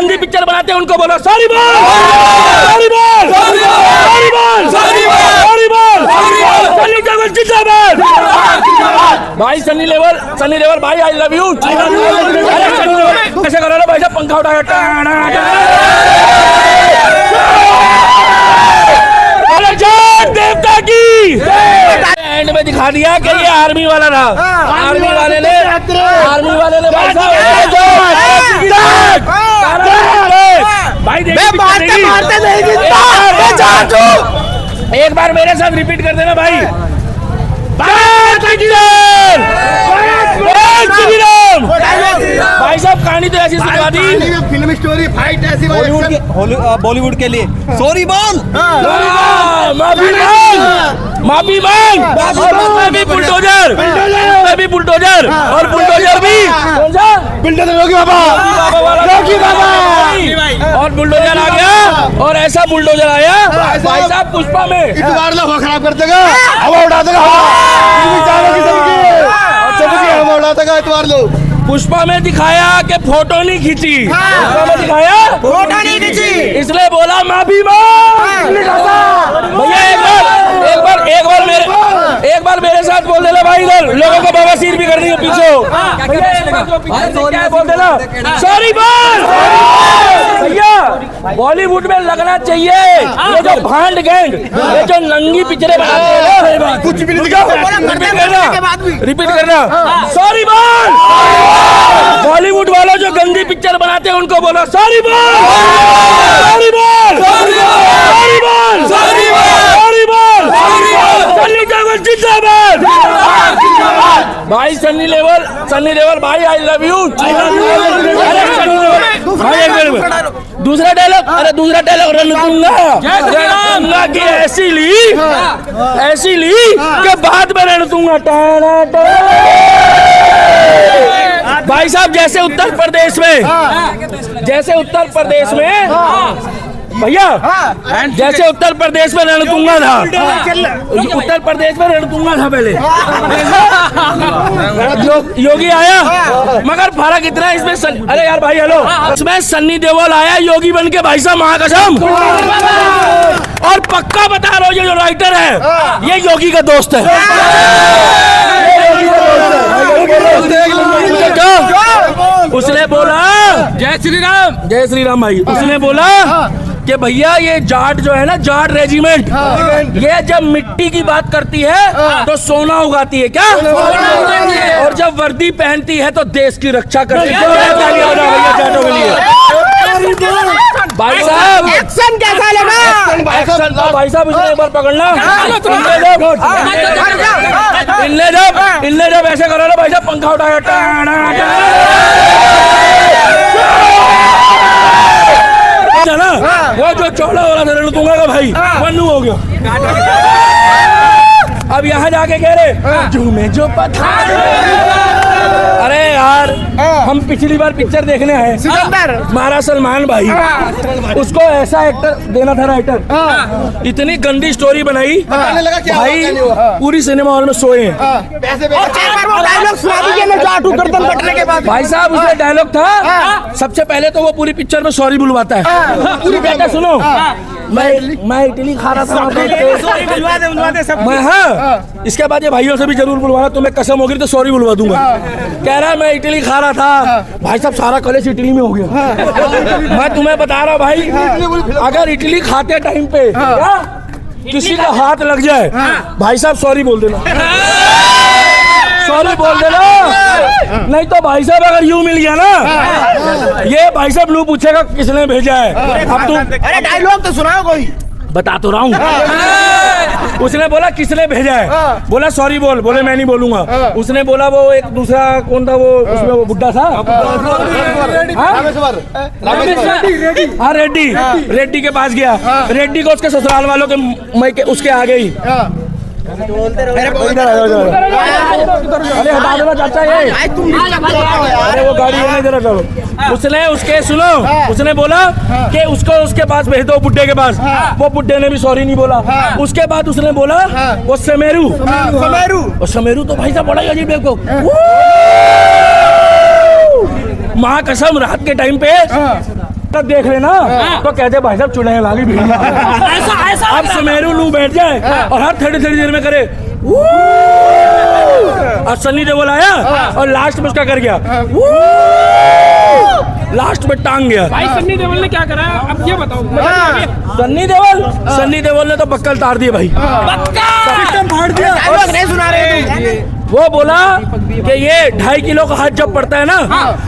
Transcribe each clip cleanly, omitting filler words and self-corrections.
गंदी पिक्चर बनाते हैं उनको बोलो सॉरी बोल, सॉरी बोल, सॉरी बोल, सॉरी बोल, सनी देओल जिंदाबाद। भाई सनी देओल भाई आई लव यू। कैसे करो ना भाई साहब, पंखा उठाया देवता की एंड में दिखा दिया कि ये आर्मी वाला था। आर्मी वाले ने भाई साहब भाई मारते नहीं जीतता। एक बार मेरे साथ रिपीट कर देना भाई। भाई साहब कहानी तो ऐसी सुना दी, फिल्म स्टोरी फाइट ऐसी बॉलीवुड के लिए सॉरी बोल, माफी मांग। मैं भी बुलडोजर और बुलडोजर भी योगी बाबा और बुलडोजर आ गया। और ऐसा बुलडोजर आया भाई साहब पुष्पा में इतवार लोग खराब कर देगा, हवा उड़ा देगा, हवा उड़ा देगा इतवार लोग। पुष्पा में दिखाया कि फोटो नहीं खींची, पुष्पा में दिखाया फोटो नहीं खींची, इसलिए बोला माफी मांग। भैया एक बार मेरे साथ बोल देना भाई, इधर लोगों को बवासीर भी करनी है पीछे क्या बोल देना सॉरी बोल। भैया बॉलीवुड में लगना चाहिए ये जो भांड गैंग, ये जो नंगी पिक्चरें बनाते हैं, कुछ भी नहीं दिखा, रिपीट करना सॉरी बोल। बॉलीवुड वालों जो गंदी पिक्चर बनाते हैं उनको बोलो सॉरी बोल, सॉरी बोल, सॉरी बोल, सॉरी बोल, सनी देओल जिंदाबाद। भाई सनी देओल भाई आई लव यू। दूसरा डायलॉग रणतुंगा की ऐसी ली कि बाद में रणतुंगा। भाई साहब जैसे उत्तर प्रदेश में भैया जैसे उत्तर प्रदेश में रणतुंगा था, पहले योगी आया, मगर फर्क इतना है इसमें अरे यार भाई हेलो, इसमें सन्नी देओल आया योगी बन के भाई साहब महाकसम। और पक्का बता रहा हूँ ये जो राइटर है ये योगी का दोस्त है। उसने बोला जय श्री राम भाई। उसने बोला कि भैया ये जाट जो है ना, जाट रेजिमेंट, ये जब मिट्टी की बात करती है तो सोना उगाती है क्या, और जब वर्दी पहनती है तो देश की रक्षा करती है। जाटों के लिए भाई साहब एक्शन कैसा लगा? एक्शन भाई साहब इसे एक बार पकड़ना। इनने जब ऐसे करो ना भाई साहब, पंखा उठाया ना, वो जो चौड़ा हो रहा था रणतुंगा का भाई वन्नू हो गया। अब यहाँ जाके कह रहे झूमे जो पठार। अरे यार हम पिछली बार पिक्चर देखने आए हमारा सलमान भाई, उसको ऐसा एक्टर देना था राइटर, इतनी गंदी स्टोरी बनाई भाई, पूरी सिनेमा हॉल में सोए हैं। भाई साहब उसमें डायलॉग था, सबसे पहले तो वो पूरी पिक्चर में सॉरी बुलवाता है। सुनो मैं इडली खा रहा था मैं, हाँ इसके बाद ये भाइयों से भी जरूर बुलवाना, तुम्हें कसम होगी तो सॉरी बुलवा दूंगा। कह रहा है मैं इडली खा रहा था, भाई साहब सारा कॉलेज इडली में हो गया। मैं तुम्हें बता रहा भाई, अगर इडली खाते टाइम पे किसी का हाथ लग जाए भाई साहब सॉरी बोल देना, सॉरी बोल देना। नहीं तो भाई साहब अगर यूं मिल गया ना, ये भाई साहब लू पूछेगा किसने भेजा है। अब तुम अरे डायलॉग तो सुनाओ कोई। बता तो रहा हूँ। उसने बोला किसने भेजा है, बोला सॉरी बोल, बोले मैं नहीं बोलूंगा। उसने बोला वो एक दूसरा कौन था, वो उसमें वो बुड्ढा था, हाँ रेड्डी के पास गया। रेड्डी को उसके ससुराल वालों के उसके आ गई। अरे हटा देना चाचा ये, अरे वो गाड़ी है जरा चलो। उसने उसके सुनो, उसने बोला कि उसको उसके पास भेज दो, बुड्ढे के पास। वो बुड्ढे ने भी सॉरी नहीं बोला। उसके बाद उसने बोला वो समेरू तो भाई साहब बड़ा अजीब है को माँ कसम, रात के टाइम पे तब देख लेना तो कहते भाई साहब चुड़ैल लागी भीड़ में। अब सुमेरू लू बैठ जाए और हर थोड़ी देर में करे और सन्नी देओल आया और लास्ट में उसका कर गया लास्ट में टांग गया। भाई सन्नी देओल ने क्या करा अब ये बताओ। सन्नी देओल ने तो बक्कल तार दिए भाई, फाड़ दिया। डायलॉग नहीं सुना रहे वो बोला कि ये 2.5 किलो का हाथ जब पड़ता है ना,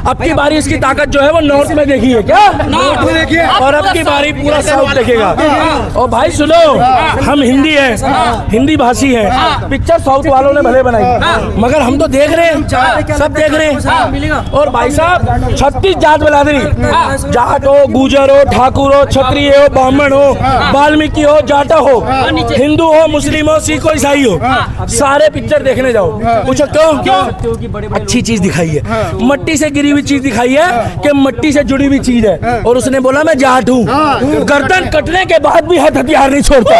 अब की बारी इसकी ताकत जो है वो नॉर्थ में देखी है क्या, नॉर्थ में देखी है, और अब की बारी पूरा साउथ देखेगा। और भाई सुनो, हम हिंदी है, हिंदी भाषी है, पिक्चर साउथ वालों ने भले बनाई मगर हम तो देख रहे हैं, सब देख रहे हैं। और भाई साहब 36 जात बिरादरी, जाट हो, गुजर हो, ठाकुर हो, क्षत्रिय हो, ब्राह्मण हो, वाल्मीकि हो, जाटा हो, हिंदू हो, मुस्लिम हो, सिख हो, ईसाई हो, सारे पिक्चर देखने जाओ। पूछो क्यों? अच्छी चीज दिखाई है, मट्टी से गिरी हुई चीज दिखाई है कि मट्टी से जुड़ी हुई चीज है। और उसने बोला मैं जाट हूँ, गर्दन कटने के बाद भी हाथ हथियार नहीं छोड़ता।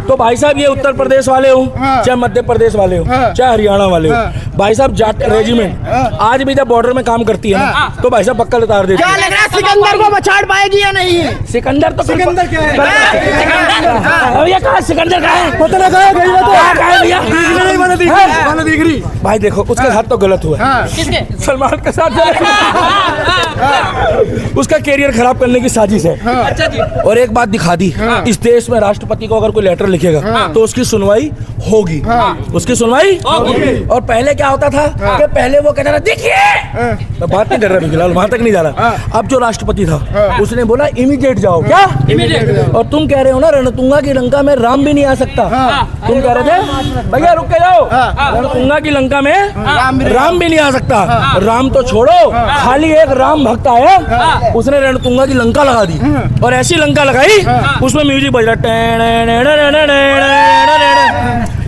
तो भाई साहब ये उत्तर प्रदेश वाले हो, चाहे मध्य प्रदेश वाले हो, चाहे हरियाणा वाले हो, भाई साहब जाट रेजिमेंट आज भी जब बॉर्डर में काम करती है ना तो भाई साहब बक्कल उतार देती है। क्या लग रहा है सिकंदर को बचाड़ पाएगी या नहीं? सिकंदर तो सिकंदर क्या है? भैया कहा सिकंदर कहा है, पता नहीं कहा है भैया। भाई देखो उसके साथ तो गलत हुआ है, सलमान के साथ उसका कैरियर खराब करने की साजिश है। और एक बात दिखा दी, इस देश में राष्ट्रपति को अगर कोई लेटर लिखेगा तो उसकी सुनवाई होगी, उसकी सुनवाई होगी। और पहले क्या होता था कि पहले वो कहता था देखिए, मैं बात नहीं कर रहा फिलहाल, वहां तक नहीं जा रहा। अब जो राष्ट्रपति था उसने बोला इमीडिएट जाओ, क्या इमीडिएट। और तुम कह रहे हो ना रणतुंगा की लंका में राम भी नहीं आ सकता, तुम कह रहे थे भैया रुक के जाओ, रणतुंगा की लंका में राम भी नहीं आ सकता। राम तो छोड़ो, खाली एक राम भक्त आया, उसने रणतुंगा की लंका लगा दी और ऐसी लंका लगाई उसमें म्यूजिक बज रहा,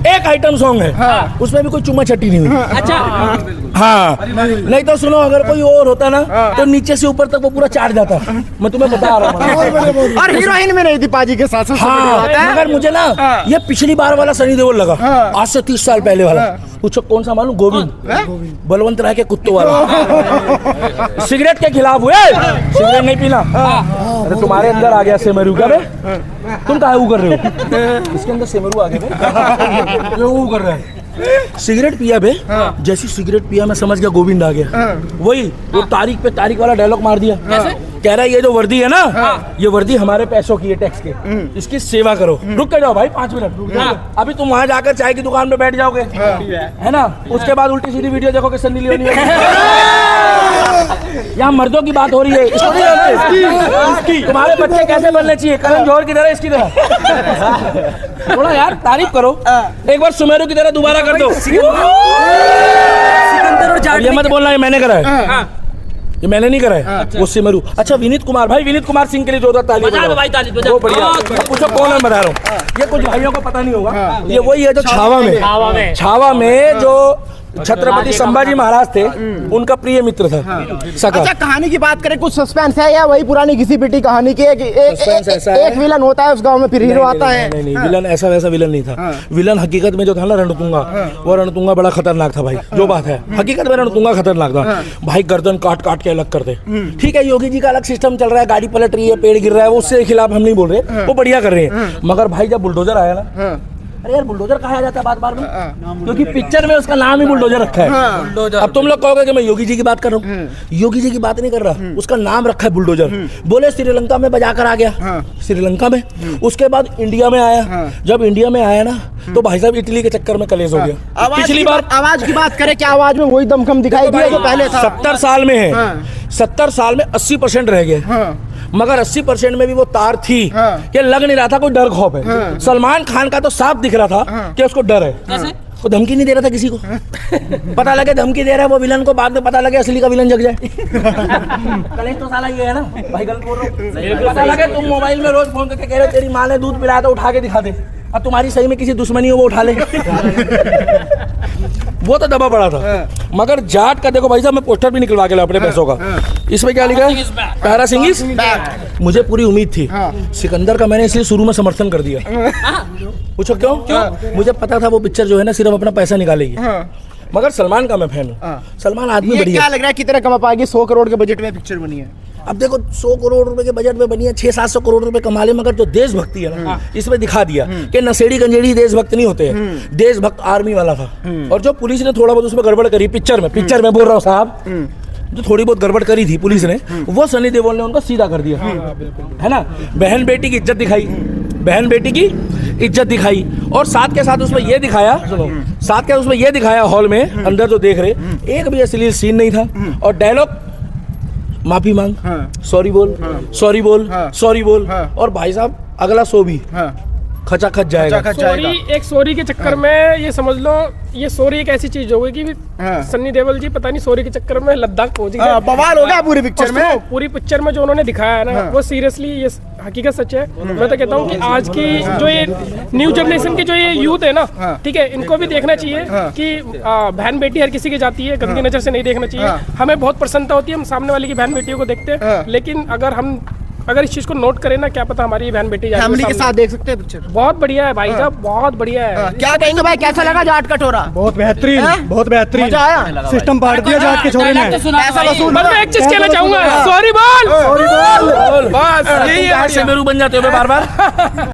एक आइटम सॉन्ग है, उसमें भी कोई चुम्मा छट्टी नहीं हुई। अच्छा हाँ, नहीं तो सुनो अगर कोई और होता ना तो नीचे से ऊपर तक वो पूरा चाट जाता, मैं तुम्हें बता रहा हूँ। और हीरोइन में नहीं थी पाजी के साथ। हाँ, मगर मुझे ना ये पिछली बार वाला सनी देओल लगा, आज से 30 साल पहले वाला। पूछो कौन सा मालूम? गोविंद, बलवंत राय के कुत्तों वाला। सिगरेट के खिलाफ हुए, सिगरेट नहीं पीना। अरे तुम्हारे अंदर आ गया सेमरू का बे, तुम काहे वो कर रहे हो? इसके अंदर सेमरू आ गया, क्यों वो कर रहा है? सिगरेट पिया बे, जैसी सिगरेट पिया मैं समझ गया गोविंद आ गया। वही वो तारीख पे तारीख वाला डायलॉग मार दिया। कह रहा है ये जो वर्दी है ना, ये वर्दी हमारे पैसों की है, टैक्स के, इसकी सेवा करो। रुक के जाओ भाई 5 मिनट, अभी तुम वहां जाकर चाय की दुकान पे बैठ जाओगे है ना, उसके बाद उल्टी सीधी वीडियो देखोगे सन्नी लियोनी। यहाँ मर्दों की बात हो रही है, इसको नहीं जानते तुम्हारे बच्चे कैसे बनने चाहिए, करण जौहर की तरह, इसकी तरह। थोड़ा यार तारीफ करो, एक बार सुमेरू की तरह दोबारा कर दो। ये मत बोलना ये मैंने करा है, ये मैंने नहीं करा है, वो सिमरू। अच्छा विनीत कुमार, भाई विनीत कुमार सिंह के लिए जोरदार ताली बजाओ भाई, ताली बजाओ। बढ़िया, पूछो कौन है बता रहा हूँ, ये कुछ भाइयों को पता नहीं होगा, ये वही है जो छावा में जो छत्रपति संभाजी महाराज थे, उनका प्रिय मित्र था सका। अच्छा कहानी की बात करें, कुछ सस्पेंस है या वही पुरानी घिसी पिटी कहानी की? एक विलन होता है उस गांव में, फिर हीरो आता है। नहीं, विलन ऐसा वैसा विलन नहीं था। विलन हकीकत में जो था ना रणतुंगा, वो रणतुंगा बड़ा खतरनाक था भाई, जो बात है हकीकत में रणतुंगा खतरनाक था भाई। गर्दन काट काट के अलग करते। ठीक है योगी जी का अलग सिस्टम चल रहा है, गाड़ी पलट रही है, पेड़ गिर रहा है, उससे खिलाफ हम नहीं बोल रहे, वो बढ़िया कर रहे हैं। मगर भाई जब बुलडोजर आया ना, अरे यार बुलडोजर कहा जाता है बार में, क्योंकि पिक्चर में उसका नाम ही बुलडोजर रखा है। अब तुम लोग कहोगे कि मैं योगी जी की बात कर रहा हूँ, योगी जी की बात नहीं कर रहा, उसका नाम रखा है बुलडोजर। बोले श्रीलंका में बजा कर आ गया, श्रीलंका में, उसके बाद इंडिया में आया। जब इंडिया में आया ना तो भाई साहब इटली के चक्कर में कलेश हो गया। पिछली बार आवाज की बात करें, क्या आवाज में वही दमखम दिखाई दिया जो पहले था? 70 साल में है, 70 साल में 80% रह गए, मगर 80% में भी वो तार थी कि लग नहीं रहा था कोई डर खौफ है। सलमान खान का तो साफ दिख रहा था कि उसको डर है, वो धमकी नहीं दे रहा था किसी को। पता लगे धमकी दे रहा है वो विलन को, बाद में पता लगे असली का विलन जग जाए। कलेश तो साला ये है ना भाई, गलत बोल रहा हूँ। पता लगे तुम मोबाइल में रोज फोन करके कह रहे हो तेरी माँ ने दूध पिलाया तो उठा के दिखा दे, अब तुम्हारी सही में किसी दुश्मनी हो वो उठा ले। वो तो दबा पड़ा था। मगर जाट का देखो भाई साहब, मैं पोस्टर भी निकलवा के लाया अपने पैसों का, इसमें क्या लिखा है? Tara Singh is back. मुझे पूरी उम्मीद थी सिकंदर का, मैंने इसलिए शुरू में समर्थन कर दिया। पूछो क्यों? मुझे पता था वो पिक्चर जो है ना सिर्फ अपना पैसा निकालेगी, मगर सलमान का मैं फैन हूँ। सलमान आदमी ये बढ़िया क्या लग रहा है कितने कमा पाएगी? 100 करोड़ के बजट में पिक्चर बनी है। अब देखो 100 करोड़ रुपए के बजट में बनी है, 600-700 करोड़ रुपए कमा ले, मगर जो देशभक्ति है ना इसमें दिखा दिया कि नशेड़ी गंजेड़ी देशभक्त नहीं होते हैं, देशभक्त आर्मी वाला था। और जो पुलिस ने थोड़ा बहुत उसमें गड़बड़ करी पिक्चर में बोल रहा हूँ साहब, जो थोड़ी बहुत गड़बड़ करी थी पुलिस ने, वो सनी देओल ने उनको सीधा कर दिया, है ना। बहन बेटी की इज्जत दिखाई, बहन बेटी की इज्जत दिखाई, और साथ के साथ उसमें ये दिखाया, सुनो, साथ के उसमें ये दिखाया हॉल में अंदर जो देख रहे एक भी अश्लील सीन नहीं था। और डायलॉग माफी मांग, सॉरी बोल, सॉरी बोल, सॉरी बोल, और भाई साहब अगला शो भी खचाखच जाएगा। सॉरी, एक सॉरी के चक्कर में ये समझ लो, ये सॉरी एक ऐसी चीज हो गई कि सन्नी देओल जी पता नहीं सॉरी के चक्कर में लद्दाख पहुंच गए। बवाल हो गया पूरी पिक्चर में। पूरी पिक्चर में जो उन्होंने दिखाया है ना, वो सीरियसली ये हकीकत सच है। मैं तो कहता हूँ कि आज की जो ये न्यू जनरेशन की जो ये यूथ है ना, ठीक है, इनको भी देखना चाहिए कि बहन बेटी हर किसी की जाती है, गंदी नजर से नहीं देखना चाहिए। हमें बहुत प्रसन्नता होती है, हम सामने वाले की बहन बेटियों को देखते हैं, लेकिन अगर इस चीज को नोट करें ना, क्या पता हमारी बहन बेटी फैमिली के साथ देख सकते हैं पिक्चर। बहुत बढ़िया है भाई साहब, बहुत बढ़िया है। क्या कहेंगे भाई, कैसा लगा जाट कटोरा? बहुत बेहतरीन, बहुत बेहतरीन। मजा आया? सिस्टम पाड़ दिया जाट के छोरे ने। पैसा वसूल। मैं एक चीज कहना चाहूंगा, सॉरी बोल, बोल, बस यही है। से मेरू बन जाते हो बार बार।